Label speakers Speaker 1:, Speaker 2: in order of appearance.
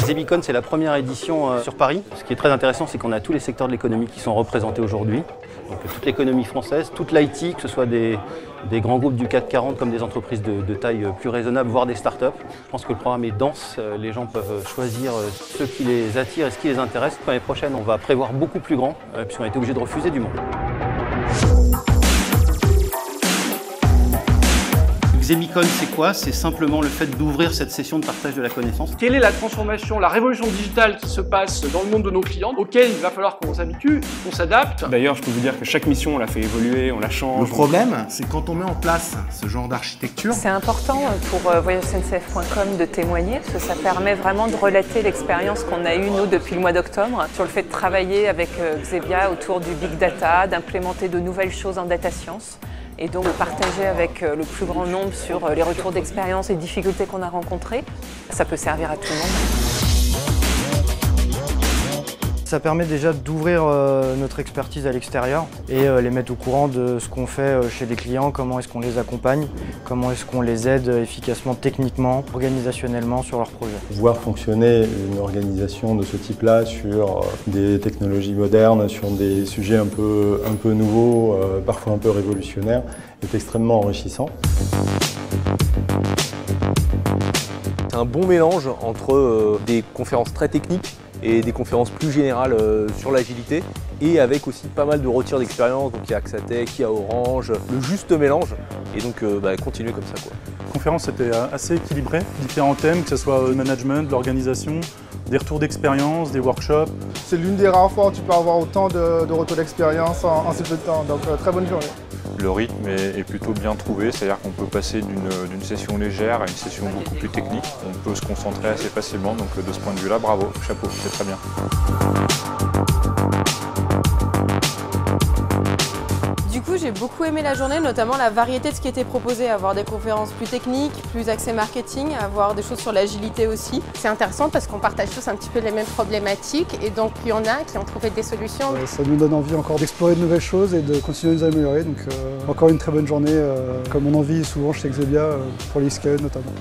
Speaker 1: Xemicon, c'est la première édition sur Paris. Ce qui est très intéressant, c'est qu'on a tous les secteurs de l'économie qui sont représentés aujourd'hui. Donc toute l'économie française, toute l'IT, que ce soit des grands groupes du CAC 40 comme des entreprises de taille plus raisonnable, voire des startups. Je pense que le programme est dense, les gens peuvent choisir ce qui les attire et ce qui les intéresse. L'année prochaine, on va prévoir beaucoup plus grand, puisqu'on a été obligé de refuser du monde. Xemicon, c'est quoi? C'est simplement le fait d'ouvrir cette session de partage de la connaissance.
Speaker 2: Quelle est la transformation, la révolution digitale qui se passe dans le monde de nos clients, auquel il va falloir qu'on s'habitue, qu'on s'adapte.
Speaker 3: D'ailleurs, je peux vous dire que chaque mission, on la fait évoluer, on la change.
Speaker 4: Le problème, c'est quand on met en place ce genre d'architecture.
Speaker 5: C'est important pour voyagesncf.com de témoigner, parce que ça permet vraiment de relater l'expérience qu'on a eue, nous, depuis le mois d'octobre, sur le fait de travailler avec Xebia autour du big data, d'implémenter de nouvelles choses en data science. Et donc de partager avec le plus grand nombre sur les retours d'expérience et difficultés qu'on a rencontrées. Ça peut servir à tout le monde.
Speaker 6: Ça permet déjà d'ouvrir notre expertise à l'extérieur et les mettre au courant de ce qu'on fait chez les clients, comment est-ce qu'on les accompagne, comment est-ce qu'on les aide efficacement techniquement, organisationnellement sur leurs projets.
Speaker 7: Voir fonctionner une organisation de ce type-là sur des technologies modernes, sur des sujets un peu nouveaux, parfois un peu révolutionnaires, est extrêmement enrichissant.
Speaker 8: C'est un bon mélange entre des conférences très techniques et des conférences plus générales sur l'agilité et avec aussi pas mal de retirs d'expérience, donc il y a Axatech, il y a Orange, le juste mélange et donc continuer comme ça quoi.
Speaker 9: La conférence était assez équilibrée, différents thèmes, que ce soit le management, l'organisation, des retours d'expérience, des workshops.
Speaker 10: C'est l'une des rares fois où tu peux avoir autant de retours d'expérience en si peu de temps, donc très bonne journée.
Speaker 11: Le rythme est plutôt bien trouvé, c'est-à-dire qu'on peut passer d'une session légère à une session beaucoup plus technique. On peut se concentrer assez facilement, donc de ce point de vue-là, bravo, chapeau, c'est très bien.
Speaker 12: Du coup, j'ai beaucoup aimé la journée, notamment la variété de ce qui était proposé, avoir des conférences plus techniques, plus axées marketing, avoir des choses sur l'agilité aussi.
Speaker 13: C'est intéressant parce qu'on partage tous un petit peu les mêmes problématiques et donc il y en a qui ont trouvé des solutions.
Speaker 14: Ça nous donne envie encore d'explorer de nouvelles choses et de continuer à nous améliorer. Donc encore une très bonne journée, comme on en vit souvent chez Xebia pour les SKE notamment.